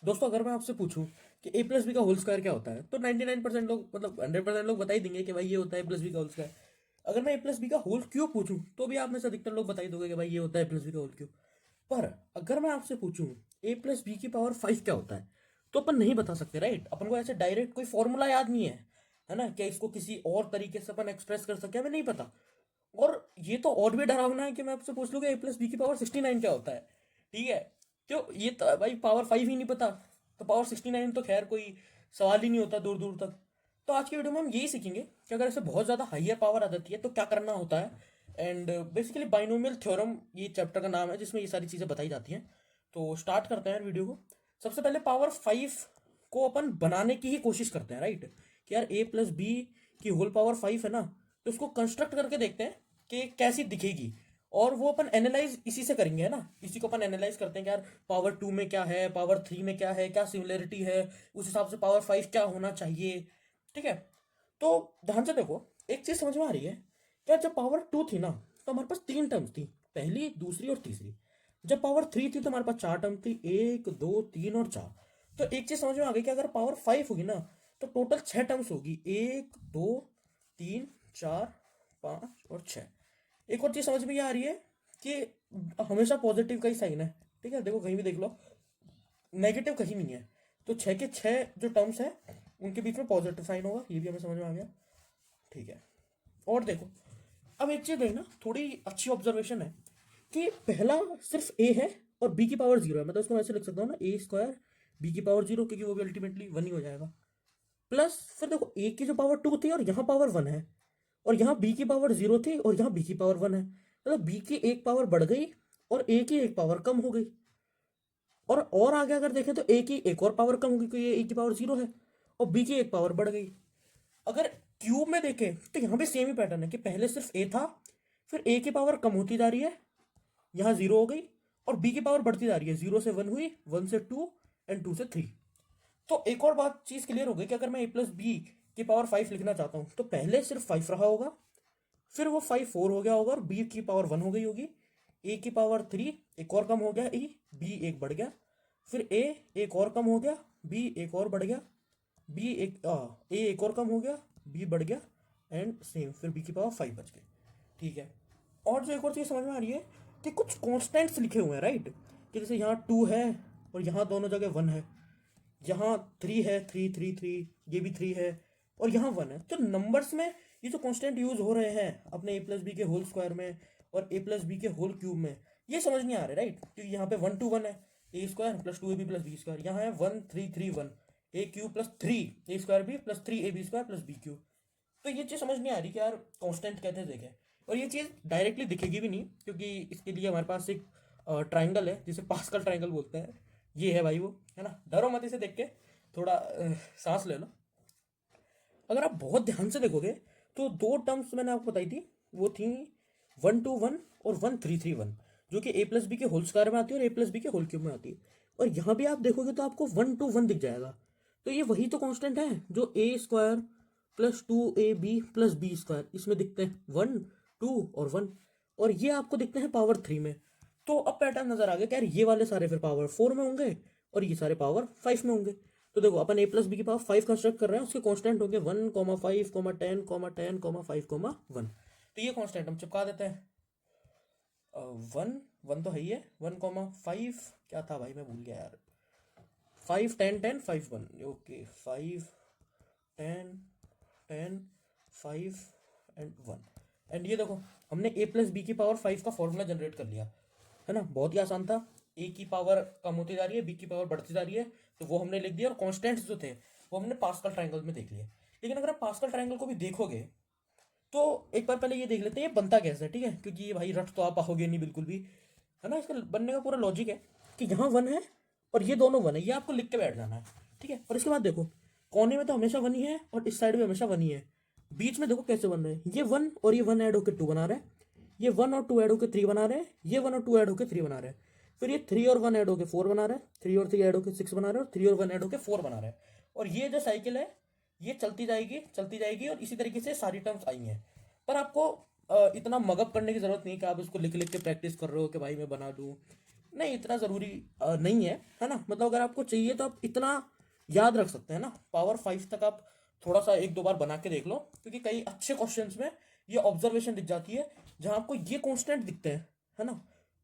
दोस्तों अगर मैं आपसे पूछूं कि ए प्लस बी का होल स्क्वायर क्या होता है तो 99% लोग मतलब 100% लोग बता ही देंगे कि भाई ये होता है ए प्लस बी का होल स्क्वायर। अगर मैं ए प्लस बी का होल क्यूब पूछूं तो भी आप में से अधिकतर लोग बता ही दोगे कि भाई ये होता है ए प्लस बी का होल क्यूब। पर अगर मैं आपसे पूछूं ए प्लस बी की पावर 5 क्या होता है तो अपन नहीं बता सकते, राइट। अपन को ऐसे डायरेक्ट कोई फॉर्मूला याद नहीं है ना। क्या इसको किसी और तरीके से अपन एक्सप्रेस कर सके हमें नहीं पता। और ये तो और भी डरावना है कि मैं आपसे पूछ लूंगा ए प्लस बी की पावर 69 क्या होता है। ठीक है। क्यों, ये तो भाई पावर 5 ही नहीं पता, तो पावर 69 तो खैर कोई सवाल ही नहीं होता दूर दूर तक। तो आज की वीडियो में हम यही सीखेंगे कि अगर ऐसे बहुत ज़्यादा हाइयर पावर आ जाती है तो क्या करना होता है। एंड बेसिकली बाइनोमियल थ्योरम ये चैप्टर का नाम है जिसमें ये सारी चीज़ें बताई जाती हैं। तो स्टार्ट करते हैं वीडियो को। सबसे पहले पावर 5 को अपन बनाने की ही कोशिश करते हैं, राइट। कि यार ए प्लस बी की होल पावर 5 है ना, तो उसको कंस्ट्रक्ट करके देखते हैं कि कैसी दिखेगी। और वो अपन एनालाइज इसी से करेंगे, है ना। इसी को अपन एनालाइज करते हैं कि यार पावर 2 में क्या है, पावर 3 में क्या है, क्या सिमिलरिटी है, उस हिसाब से पावर 5 क्या होना चाहिए। ठीक है। तो ध्यान से देखो, एक चीज समझ में आ रही है क्या। जब पावर 2 थी ना तो हमारे पास तीन टर्म्स थी, पहली दूसरी और तीसरी। जब पावर 3 थी तो हमारे पास चार टर्म थी, एक दो तीन और चार। तो एक चीज समझ में आ गई कि अगर पावर 5 होगी ना तो टोटल छह टर्म्स होगी, एक दो तीन चार पाँच और छः। एक और चीज समझ में ये आ रही है कि हमेशा पॉजिटिव का ही साइन है। ठीक है, देखो कहीं भी देख लो, नेगेटिव कहीं नहीं है। तो छः के छः जो टर्म्स है उनके बीच में पॉजिटिव साइन होगा, ये भी हमें समझ में आ गया। ठीक है। और देखो, अब एक चीज देखना, थोड़ी अच्छी ऑब्जर्वेशन है कि पहला सिर्फ ए है और बी की पावर जीरो है। मतलब इसको मैं ऐसे लिख सकता हूँ ना, ए स्क्वायर बी की पावर जीरो, क्योंकि वो भी अल्टीमेटली वन ही हो जाएगा। प्लस फिर देखो ए की जो पावर 2 थी और यहाँ पावर 1 है, और यहाँ बी की पावर 0 थी और यहाँ बी की पावर 1 है, मतलब बी की एक पावर बढ़ गई और ए की एक पावर कम हो गई। और आगे अगर देखें तो ए की एक और पावर कम हो गई क्योंकि ए की पावर 0 है और बी की एक पावर बढ़ गई। अगर क्यूब में देखें तो यहाँ भी सेम ही पैटर्न है कि पहले सिर्फ ए था, फिर ए की पावर कम होती जा रही है, यहाँ 0 हो गई, और बी की पावर बढ़ती जा रही है, 0 से 1 हुई, 1 से 2 एंड 2 से 3। तो एक और बात चीज क्लियर हो गई कि अगर मैं ए प्लस बी की पावर 5 लिखना चाहता हूं तो पहले सिर्फ 5 रहा होगा, फिर वो 5 4 हो गया होगा और बी की पावर 1 हो गई होगी, ए की पावर 3 एक और कम हो गया, ई बी एक बढ़ गया, फिर ए एक और कम हो गया, बी एक और बढ़ गया, बी एक ए एक और कम हो गया, बी बढ़ गया, एंड सेम फिर बी की पावर 5 बच गई। ठीक है। और जो एक और चीज़ समझ में आ रही है कि कुछ कॉन्स्टेंट्स लिखे हुए हैं, राइट। कि जैसे यहाँ 2 है और यहाँ दोनों जगह 1 है, यहाँ 3 है, 3 3 3, ये भी 3 है, और यहाँ 1 है। तो नंबर्स में ये जो कॉन्स्टेंट यूज हो रहे हैं अपने ए प्लस बी के होल स्क्वायर में और ए प्लस बी के होल क्यूब में, ये समझ नहीं आ रहे, राइट। क्योंकि यहाँ पे 1 to 1 है, A square plus 2ab plus B square, यहाँ है 1 3 3 1, A cube plus 3 a square B plus 3ab square plus B cube. तो ये चीज़ समझ नहीं आ रही कि यार कांस्टेंट कैसे देखें। और ये चीज़ डायरेक्टली दिखेगी भी नहीं क्योंकि इसके लिए हमारे पास एक ट्राइंगल है जिसे पास्कल ट्राइंगल बोलते हैं। ये है भाई वो, है ना। डरो मत इसे देख के, थोड़ा सांस ले लो। अगर आप बहुत ध्यान से देखोगे तो दो टर्म्स मैंने आपको बताई थी, वो थी 1 to 1 और 1 3 3 1, जो कि ए प्लस बी के होल स्क्वायर में आती है और ए प्लस बी के होल क्यूब में आती है। और यहाँ भी आप देखोगे तो आपको 1 to 1 दिख जाएगा। तो ये वही तो कांस्टेंट है जो A square plus 2ab plus B square इसमें दिखते हैं, 1 2 और 1। और ये आपको दिखते हैं पावर 3 में। तो अब पैटर्न नजर आ गया कि यार ये वाले सारे फिर पावर 4 में होंगे और ये सारे पावर 5 में होंगे। तो देखो अपन ए प्लस बी की पावर 5 कंस्ट्रक्ट कर रहे हैं, उसके कांस्टेंट होंगे 1 5 10 5 1। तो ये कांस्टेंट हम चिपका देते हैं। 1 1 तो है ही है, 1 5 क्या था भाई मैं भूल गया यार। 5 10 10 5 1, ओके 5 10 10 5 एंड 1। एंड ये देखो, हमने ए प्लस बी की पावर 5 का फॉर्मूला जनरेट कर लिया, है ना। बहुत ही आसान था। ए की पावर कम होती जा रही है, बी की पावर बढ़ती जा रही है, तो वो हमने लिख दिया। और कॉन्स्टेंट्स जो थे वो हमने पास्कल ट्राइंगल में देख लिए। लेकिन अगर आप पास्कल ट्राइंगल को भी देखोगे तो एक बार पहले ये देख लेते हैं ये बनता कैसे है, ठीक है। क्योंकि ये भाई रट तो आप पाओगे नहीं बिल्कुल भी, है ना। इसका बनने का पूरा लॉजिक है कि यहाँ 1 है और ये दोनों 1 है, ये आपको लिख के बैठ जाना है, ठीक है। और इसके बाद देखो, कोने में तो हमेशा 1 ही है और इस साइड में हमेशा 1 ही है। बीच में देखो कैसे बन रहे हैं, ये 1 और ये 1 ऐड होकर 2 बना रहे हैं, ये 1 और 2 ऐड होकर 3 बना रहे हैं, ये 1 और 2 ऐड होकर 3 बना रहे हैं, फिर ये 3 और 1 ऐड होकर 4 बना रहे हैं, 3 और 3 ऐड होकर 6 बना रहे हैं, और 3 और 1 ऐड होकर 4 बना रहे हैं। और ये जो साइकिल है ये चलती जाएगी और इसी तरीके से सारी टर्म्स आई हैं। पर आपको इतना मगअप करने की जरूरत नहीं कि आप इसको लिख लिख के प्रैक्टिस कर रहे हो कि भाई मैं बना दूं। नहीं, इतना ज़रूरी नहीं है ना। मतलब अगर आपको चाहिए तो आप इतना याद रख सकते हैं ना, पावर 5 तक आप थोड़ा सा एक दो बार बना के देख लो, क्योंकि कई अच्छे क्वेश्चंस में ये ऑब्जर्वेशन दिख जाती है जहाँ आपको ये कॉन्स्टेंट दिखते हैं, है ना।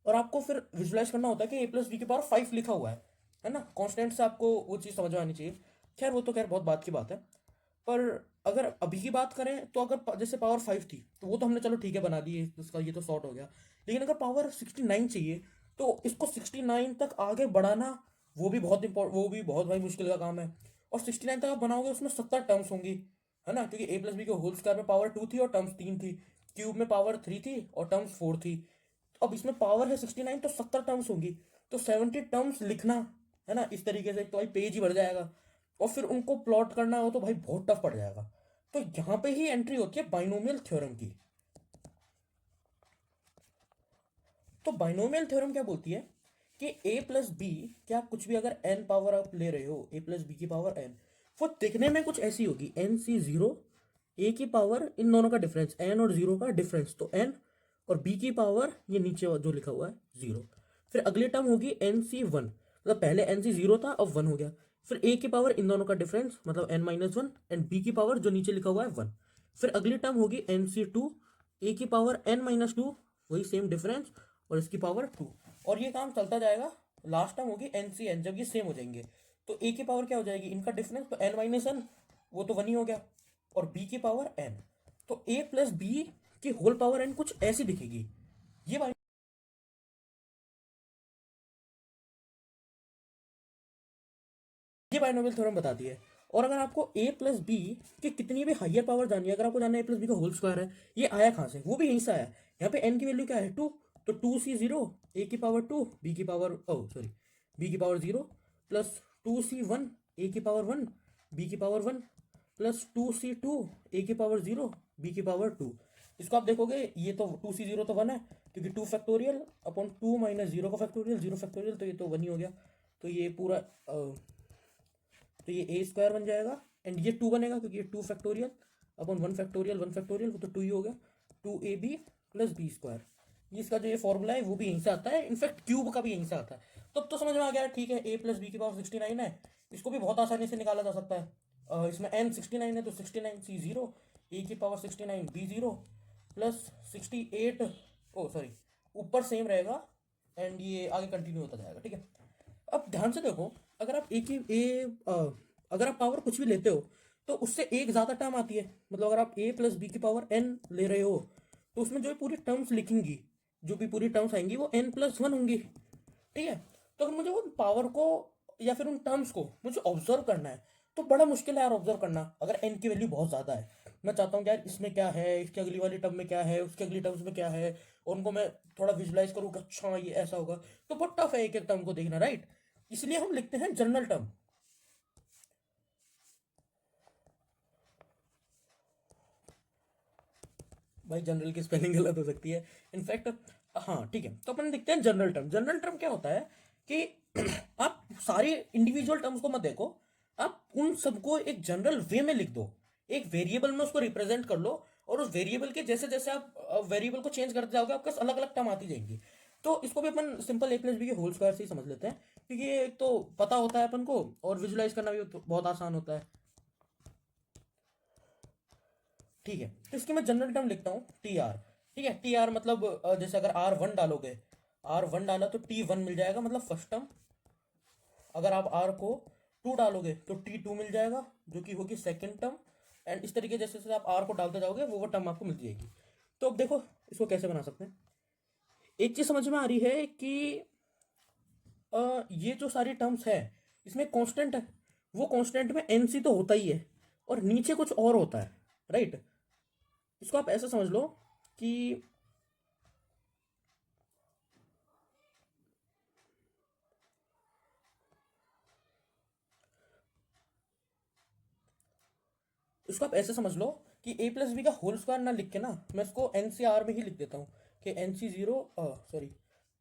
और आपको फिर विजुलाइज करना होता है कि ए प्लस बी की पावर 5 लिखा हुआ है ना। कॉन्स्टेंट से आपको वो चीज़ समझ में आनी चाहिए। खैर वो तो खैर बहुत बात की बात है। पर अगर अभी की बात करें तो अगर जैसे पावर 5 थी तो वो तो हमने चलो ठीक है बना दी, उसका ये तो सॉर्ट हो गया। लेकिन अगर पावर 69 चाहिए तो इसको 69 तक आगे बढ़ाना वो भी बहुत इम्पोर्ट, वो भी बहुत भाई मुश्किल का काम है। और 69 तक आप बनाओगे उसमें 70 टर्म्स होंगी, है ना, क्योंकि ए प्लस बी के होल स्क्वायर में पावर 2 थी और टर्म्स 3 थी, क्यूब में पावर 3 थी और टर्म्स 4 थी। तो अब इसमें पावर है 69 तो 70 टर्म्स होंगी, तो 70 टर्म्स लिखना, है ना, इस तरीके से तो भाई पेज ही भर जाएगा। और फिर उनको प्लॉट करना हो तो भाई बहुत टफ पड़ जाएगा। तो यहाँ पे ही एंट्री होती है बाइनोमियल थ्योरम की। तो बाइनोमियल थ्योरम क्या बोलती है कि ए प्लस बी, क्या आप कुछ भी अगर एन पावर आप ले रहे हो, ए प्लस बी की पावर एन, वो दिखने में कुछ ऐसी होगी, एन सी जीरो, ए की पावर इन दोनों का डिफरेंस, एन और जीरो का डिफरेंस, तो एन, और बी की पावर ये नीचे जो लिखा हुआ है जीरो। फिर अगली टर्म होगी एन सी वन, मतलब पहले एन सी जीरो था अब वन हो गया। फिर ए की पावर इन दोनों का डिफरेंस मतलब n minus one, and b की पावर जो नीचे लिखा हुआ है वन। फिर अगली टर्म होगी एन सी टू, ए की पावर एन माइनस टू, वही सेम डिफरेंस, और इसकी पावर टू। और ये काम चलता जाएगा। लास्ट टर्म होगी एन सी एन, जब ये सेम हो जाएंगे तो ए की पावर क्या हो जाएगी, इनका डिफरेंस, तो एन माइनस एन, वो तो वन ही हो गया, और बी की पावर एन। तो ए प्लस बी की होल पावर एन कुछ ऐसी दिखेगी। ये ये बाइनोमियल थ्योरम बताती है। और अगर आपको ए प्लस बी की कितनी भी हाइयर पावर जाननी है, अगर आपको जानना है ए प्लस बी का होल स्क्वायर है ये आया कहाँ से, वो भी यहीं से आया। यहाँ पे एन की वैल्यू क्या है, टू, तो टू सी जीरो, ए की पावर टू, बी की पावर ओ सॉरी बी की power zero, plus two C one, A की पावर वन, बी की power one, plus two C two, A की पावर जीरो, बी की power two. इसको आप देखोगे ये तो टू सी जीरो तो वन है, क्योंकि two factorial upon two minus zero का फैक्टोरियल, जीरो फैक्टोरियल, तो ये तो वन ही हो गया। तो ये पूरा तो ये ए स्क्वायर बन जाएगा, एंड ये टू बनेगा क्योंकि ये टू फैक्टोरियल अपन वन फैक्टोरियल, वो तो टू ही हो गया, two a b plus B square. ये इसका जो ये फॉर्मूला है वो भी यहीं से आता है, इनफैक्ट क्यूब का भी यहीं से आता है। तो अब तो समझ में आ गया, ठीक है, ए प्लस बी की पावर 69 है, इसको भी बहुत आसानी से निकाला जा सकता है। इसमें एन 69 है तो 69 सी जीरो, ए की पावर 69 बी जीरो, प्लस 68, ओ सॉरी ऊपर सेम रहेगा, एंड ये आगे कंटिन्यू होता जाएगा, ठीक है। अब ध्यान से देखो, अगर आप एक ही अगर आप पावर कुछ भी लेते हो तो उससे एक ज्यादा टर्म आती है। मतलब अगर आप ए प्लस बी की पावर एन ले रहे हो तो उसमें जो भी पूरी टर्म्स लिखेंगी, जो भी पूरी टर्म्स आएंगी वो एन प्लस वन होंगी, ठीक है। तो अगर मुझे वो पावर को या फिर उन टर्म्स को मुझे ऑब्जर्व करना है तो बड़ा मुश्किल है यार ऑब्जर्व करना, अगर एन की वैल्यू बहुत ज्यादा है। मैं चाहता हूँ कि यार इसमें क्या है, इसके अगली वाली टर्म में क्या है, उसके अगली टर्म्स में क्या है, और उनको मैं थोड़ा विजुलाइज करूँ कि अच्छा ये ऐसा होगा, तो बहुत टफ है एक एक टर्म को देखना, राइट। इसलिए हम लिखते हैं जनरल टर्म। भाई जनरल की स्पेलिंग गलत हो सकती है, इनफैक्ट। हाँ ठीक है, तो अपन लिखते हैं जनरल टर्म। जनरल टर्म क्या होता है कि आप सारे इंडिविजुअल टर्म्स को मत देखो, आप उन सबको एक जनरल वे में लिख दो, एक वेरिएबल में उसको रिप्रेजेंट कर लो, और उस वेरिएबल के जैसे जैसे आप वेरिएबल को चेंज करते जाओगे आपके अलग अलग टर्म आती जाएंगी। तो इसको भी अपन सिंपल ए प्लस बी के होल स्क्वायर से ही समझ लेते हैं, क्योंकि ये एक तो पता होता है अपन को और विजुलाइज करना भी तो बहुत आसान होता है, ठीक है। तो इसकी मैं जनरल टर्म लिखता हूँ टी आर, ठीक है। टी आर मतलब जैसे अगर आर वन डालोगे, आर वन डाला तो टी वन मिल जाएगा मतलब फर्स्ट टर्म। अगर आप आर को टू डालोगे तो टी टू मिल जाएगा जो कि होगी सेकेंड टर्म। एंड इस तरीके जैसे जैसे आप आर को डालते जाओगे वो टर्म आपको मिल जाएगी। तो अब देखो इसको कैसे बना सकते हैं। एक चीज समझ में आ रही है कि ये जो सारी टर्म्स है इसमें कांस्टेंट है, वो कांस्टेंट में एन सी तो होता ही है और नीचे कुछ और होता है, राइट। इसको आप ऐसा समझ लो कि इसको आप ऐसे समझ लो कि ए प्लस बी का होल स्क्वायर ना लिख के ना मैं इसको एन सी आर में ही लिख देता हूँ कि N C zero sorry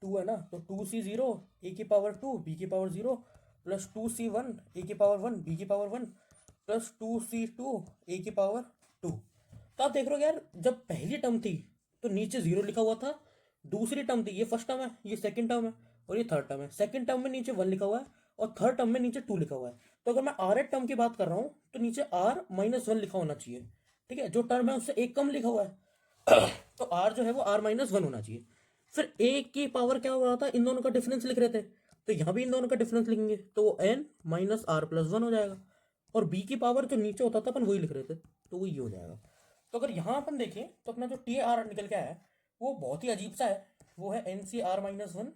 two है ना, तो टू सी जीरो, ए की पावर टू, बी की power zero, plus two C one, A की पावर वन, बी की power one, plus two C two, A की पावर टू। तो आप देख रहे हो यार, जब पहली टर्म थी तो नीचे जीरो लिखा हुआ था, दूसरी टर्म थी, ये फर्स्ट टर्म है ये सेकंड टर्म है, और ये थर्ड टर्म है। सेकंड टर्म में नीचे 1 लिखा हुआ है और थर्ड टर्म में नीचे 2 लिखा हुआ है। तो अगर मैं आर टर्म की बात कर रहा हूँ तो नीचे आर माइनस 1 लिखा होना चाहिए। ठीक है, जो टर्म है उससे एक कम लिखा हुआ है तो आर जो है वो आर माइनस 1 होना चाहिए। फिर ए की पावर क्या हो रहा था, इन दोनों का डिफरेंस लिख रहे थे, तो यहाँ भी इन दोनों का डिफरेंस लिखेंगे तो वो एन माइनस आर प्लस 1 हो जाएगा। और बी की पावर जो नीचे होता था अपन वही लिख रहे थे, तो वो ये हो जाएगा। तो अगर यहाँ अपन देखें तो अपना जो टी आर निकल के आया है वो बहुत ही अजीब सा है। वो है n C r minus 1,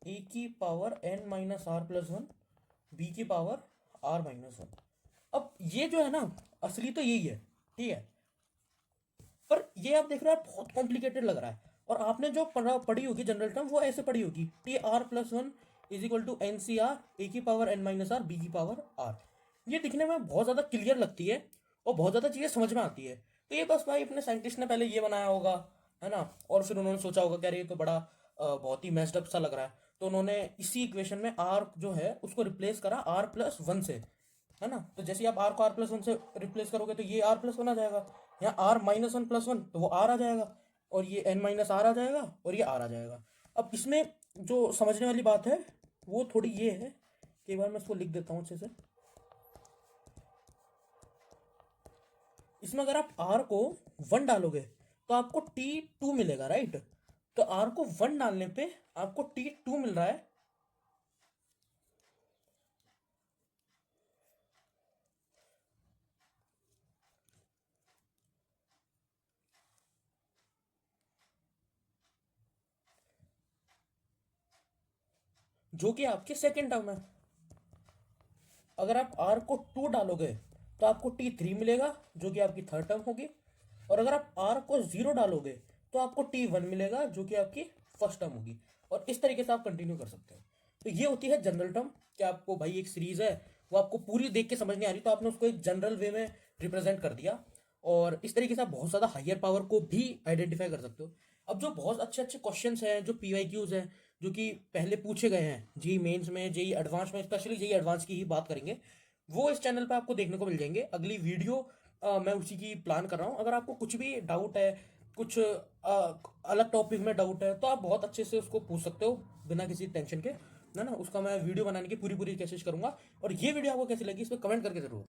a की power N minus r plus 1, b की पावर आर माइनस 1। अब ये जो है ना, असली तो यही है, ठीक है, पर ये आप देख रहे हो बहुत कॉम्प्लिकेटेड लग रहा है। और आपने जो पढ़ी होगी जनरल टर्म वो ऐसे पढ़ी होगी, T R plus 1 is equal to N C R, A की power N minus R, B की पावर आर। ये दिखने में बहुत ज़्यादा क्लियर लगती है और बहुत ज़्यादा चीज़ें समझ में आती है। तो ये बस भाई अपने साइंटिस्ट ने पहले ये बनाया होगा, है ना, और फिर उन्होंने सोचा होगा कि अरे ये तो बड़ा बहुत ही मैस्ड अप सा लग रहा है, तो उन्होंने इसी इक्वेशन में आर जो है उसको रिप्लेस करा आर प्लस 1 से, है ना। तो जैसे ही आप आर को आर प्लस 1 से रिप्लेस करोगे तो ये आर प्लस 1 आ जाएगा, यहाँ आर माइनस 1 प्लस 1 तो वो आर आ जाएगा, और ये एन माइनस आर आ जाएगा और ये आर आ जाएगा। अब इसमें जो समझने वाली बात है वो थोड़ी ये है कि एक बार मैं इसको लिख देता हूँ अच्छे से। इसमें अगर आप आर को 1 डालोगे तो आपको टी 2 मिलेगा, राइट। तो आर को 1 डालने पे आपको टी 2 मिल रहा है, जो कि आपके सेकेंड टर्म है। अगर आप आर को 2 डालोगे तो आपको टी 3 मिलेगा, जो कि आपकी थर्ड टर्म होगी। और अगर आप आर को 0 डालोगे तो आपको टी 1 मिलेगा, जो कि आपकी फर्स्ट टर्म होगी। और इस तरीके से आप कंटिन्यू कर सकते हो। तो ये होती है जनरल टर्म, कि आपको भाई एक सीरीज है वो आपको पूरी देख के समझ नहीं आ रही तो आपने उसको एक जनरल वे में रिप्रेजेंट कर दिया। और इस तरीके से आप बहुत ज़्यादा हायर पावर को भी आइडेंटिफाई कर सकते हो। अब जो बहुत अच्छे अच्छे क्वेश्चंस हैं, जो पीवाईक्यूज हैं, जो कि पहले पूछे गए हैं जेई मेंस में, जेई एडवांस में, स्पेशली जेई एडवांस की ही बात करेंगे, वो इस चैनल पे आपको देखने को मिल जाएंगे। अगली वीडियो मैं उसी की प्लान कर रहा हूँ। अगर आपको कुछ भी डाउट है, कुछ अलग टॉपिक में डाउट है, तो आप बहुत अच्छे से उसको पूछ सकते हो बिना किसी टेंशन के, है ना। उसका मैं वीडियो बनाने की पूरी पूरी कोशिश करूंगा। और ये वीडियो आपको कैसी लगी इस पर कमेंट करके जरूर